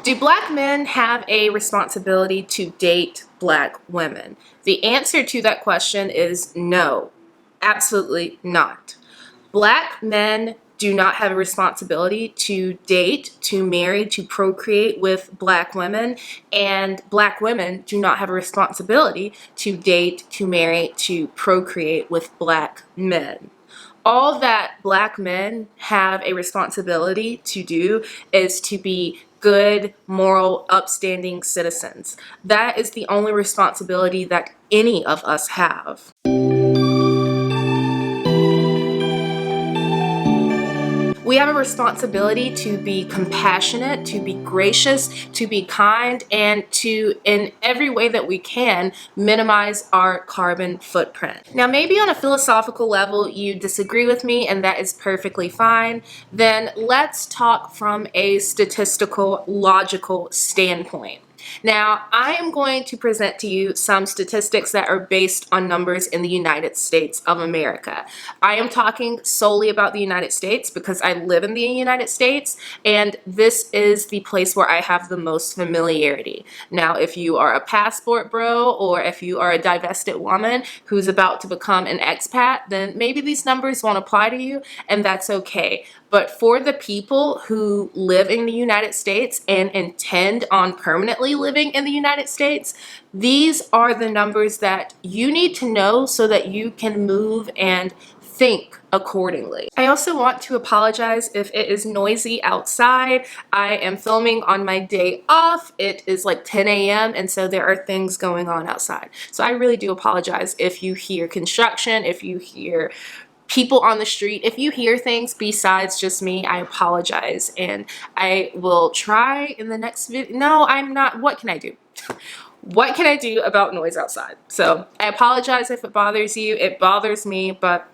Do black men have a responsibility to date black women? The answer to that question is no, absolutely not. Black men do not have a responsibility to date, to marry, to procreate with black women, and black women do not have a responsibility to date, to marry, to procreate with black men. All that black men have a responsibility to do is to be good, moral, upstanding citizens. That is the only responsibility that any of us have. We have a responsibility to be compassionate, to be gracious, to be kind, and to, in every way that we can, minimize our carbon footprint. Now, maybe on a philosophical level, you disagree with me, and that is perfectly fine. Then let's talk from a statistical, logical standpoint. Now, I am going to present to you some statistics that are based on numbers in the United States of America. I am talking solely about the United States because I live in the United States, and this is the place where I have the most familiarity. Now, if you are a passport bro, or if you are a divested woman who's about to become an expat, then maybe these numbers won't apply to you, and that's okay. But for the people who live in the United States and intend on permanently living in the United States, these are the numbers that you need to know so that you can move and think accordingly. I also want to apologize if it is noisy outside. I am filming on my day off. It is like 10 a.m. and so there are things going on outside. So I really do apologize if you hear construction, if you hear people on the street. If you hear things besides just me, I apologize, and I will try in the next video. No, I'm not. What can I do? What can I do about noise outside? So I apologize if it bothers you. It bothers me, but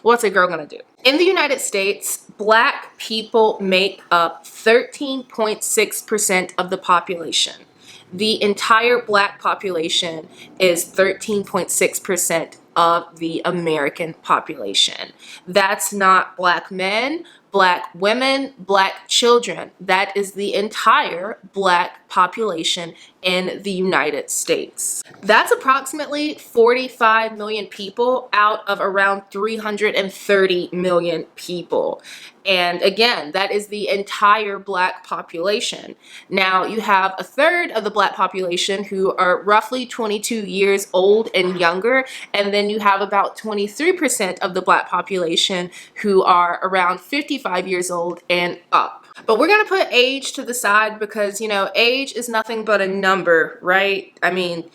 what's a girl gonna do? In the United States, black people make up 13.6% of the population. The entire black population is 13.6% of the American population. That's not black men, black women, black children. That is the entire black population in the United States. That's approximately 45 million people out of around 330 million people. And again, that is the entire black population. Now, you have a third of the black population who are roughly 22 years old and younger, and then you have about 23% of the black population who are around 55 years old and up. But we're going to put age to the side because, you know, age is nothing but a number, right? I mean,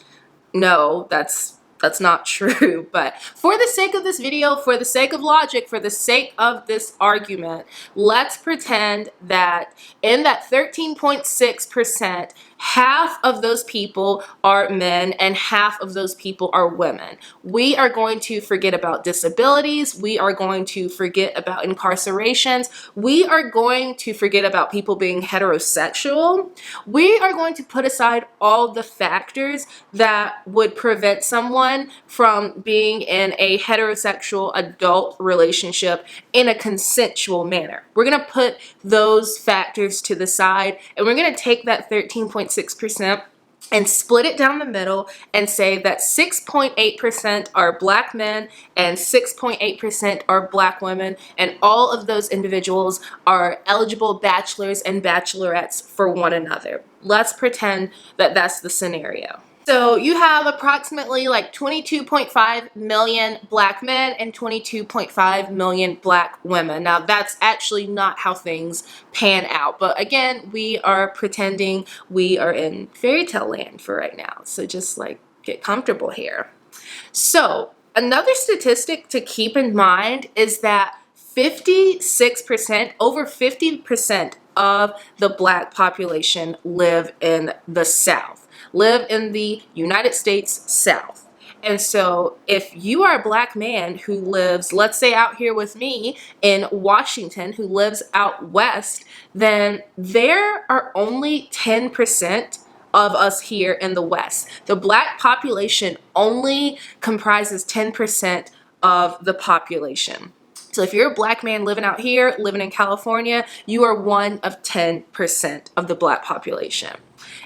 no, that's not true. But for the sake of this video, for the sake of logic, for the sake of this argument, let's pretend that in that 13.6%, half of those people are men and half of those people are women. We are going to forget about disabilities. We are going to forget about incarcerations. We are going to forget about people being heterosexual. We are going to put aside all the factors that would prevent someone from being in a heterosexual adult relationship in a consensual manner. We're going to put those factors to the side, and we're going to take that 13.6% and split it down the middle and say that 6.8% are black men and 6.8% are black women, and all of those individuals are eligible bachelors and bachelorettes for one another. Let's pretend that that's the scenario. So you have approximately like 22.5 million black men and 22.5 million black women. Now, that's actually not how things pan out. But again, we are pretending we are in fairy tale land for right now. So just like get comfortable here. So another statistic to keep in mind is that 56%, over 50% of the black population live in the South. Live in the United States South. And so if you are a black man who lives, let's say out here with me in Washington, who lives out west, then there are only 10% of us here in the West. The black population only comprises 10% of the population. So if you're a black man living out here, living in California, you are one of 10% of the black population.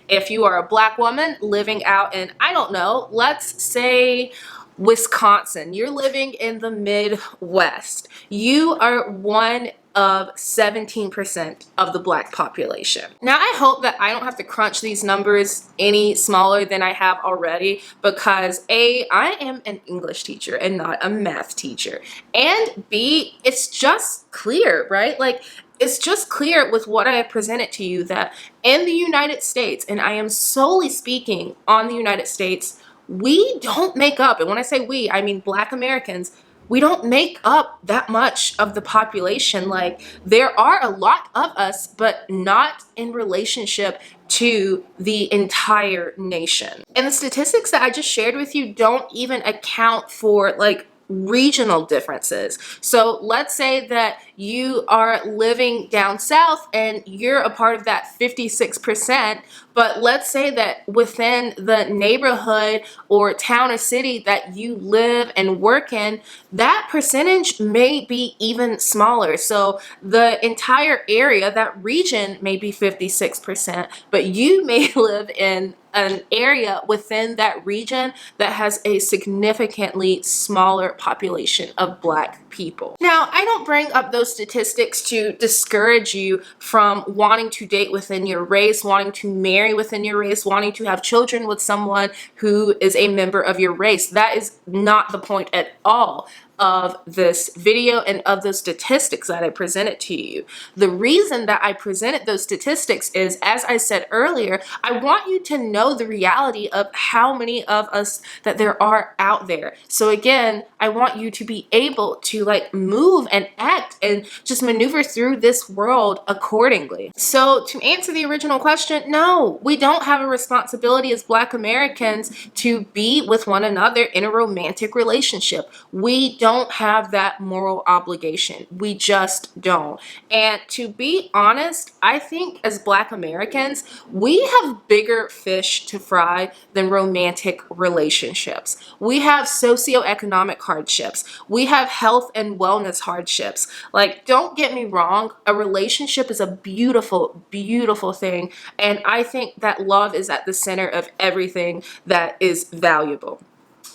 If you are a black woman living out in, I don't know, let's say Wisconsin, you're living in the Midwest, you are one of 17% of the black population. Now, I hope that I don't have to crunch these numbers any smaller than I have already, because A, I am an English teacher and not a math teacher, and B, it's just clear, right? Like, it's just clear with what I have presented to you that in the United States, and I am solely speaking on the United States, we don't make up, and when I say we, I mean black Americans, we don't make up that much of the population. Like, there are a lot of us, but not in relationship to the entire nation. And the statistics that I just shared with you don't even account for like regional differences. So let's say that you are living down south and you're a part of that 56%, but let's say that within the neighborhood or town or city that you live and work in, that percentage may be even smaller. So the entire area, that region may be 56%, but you may live in an area within that region that has a significantly smaller population of black people. Now, I don't bring up those statistics to discourage you from wanting to date within your race, wanting to marry within your race, wanting to have children with someone who is a member of your race. That is not the point at all of this video and of those statistics that I presented to you. The reason that I presented those statistics is, as I said earlier, I want you to know the reality of how many of us that there are out there. So again, I want you to be able to like move and act and just maneuver through this world accordingly. So to answer the original question, no, we don't have a responsibility as black Americans to be with one another in a romantic relationship. We don't have that moral obligation. We just don't. And to be honest, I think as black Americans, we have bigger fish to fry than romantic relationships. We have socioeconomic hardships. We have health and wellness hardships. Like, don't get me wrong, a relationship is a beautiful, beautiful thing. And I think that love is at the center of everything that is valuable.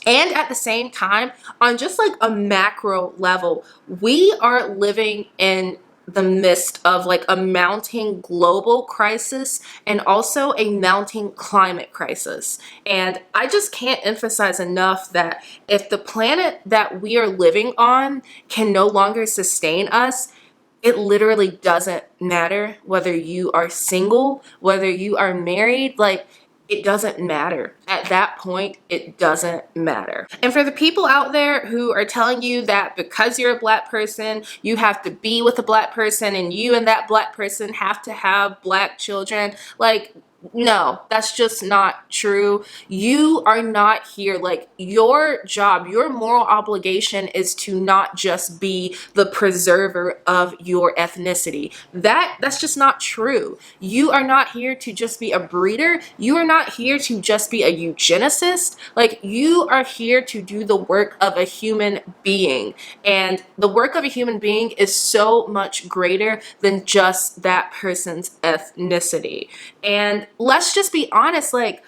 And at the same time, on just like a macro level, we are living in the midst of like a mounting global crisis and also a mounting climate crisis. And I just can't emphasize enough that if the planet that we are living on can no longer sustain us, it literally doesn't matter whether you are single, whether you are married, like, it doesn't matter. At that point, it doesn't matter. And for the people out there who are telling you that because you're a black person, you have to be with a black person and you and that black person have to have black children, like, no, that's just not true. You are not here. Like, your job, your moral obligation is to not just be the preserver of your ethnicity. That's just not true. You are not here to just be a breeder. You are not here to just be a eugenicist. Like, you are here to do the work of a human being. And the work of a human being is so much greater than just that person's ethnicity. And let's just be honest, like,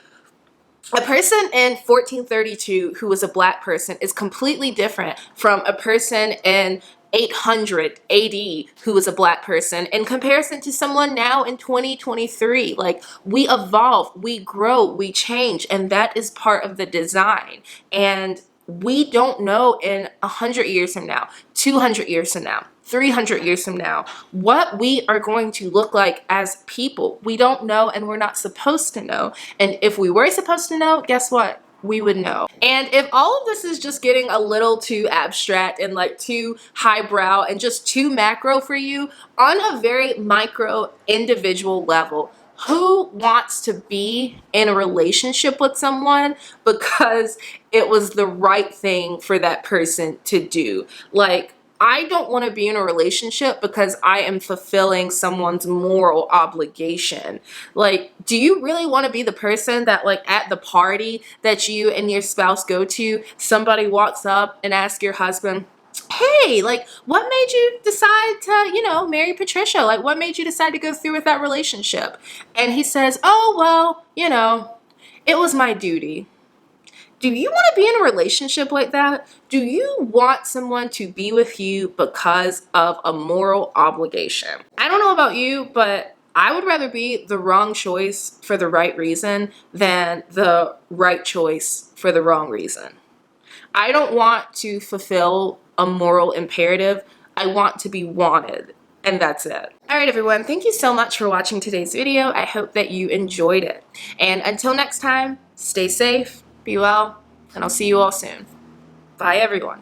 a person in 1432 who was a black person is completely different from a person in 800 AD who was a black person in comparison to someone now in 2023. Like, we evolve, we grow, we change, and that is part of the design. And we don't know in 100 years from now, 200 years from now, 300 years from now, what we are going to look like as people. We don't know, and we're not supposed to know. And if we were supposed to know, guess what? We would know. And if all of this is just getting a little too abstract and like too highbrow and just too macro for you, on a very micro individual level, who wants to be in a relationship with someone because it was the right thing for that person to do? Like, I don't want to be in a relationship because I am fulfilling someone's moral obligation. Like, do you really want to be the person that, like, at the party that you and your spouse go to, somebody walks up and asks your husband, hey, like, what made you decide to, you know, marry Patricia? Like, what made you decide to go through with that relationship? And he says, oh, well, you know, it was my duty. Do you want to be in a relationship like that? Do you want someone to be with you because of a moral obligation? I don't know about you, but I would rather be the wrong choice for the right reason than the right choice for the wrong reason. I don't want to fulfill a moral imperative. I want to be wanted, and that's it. All right, everyone, thank you so much for watching today's video. I hope that you enjoyed it. And until next time, stay safe, be well, and I'll see you all soon. Bye, everyone.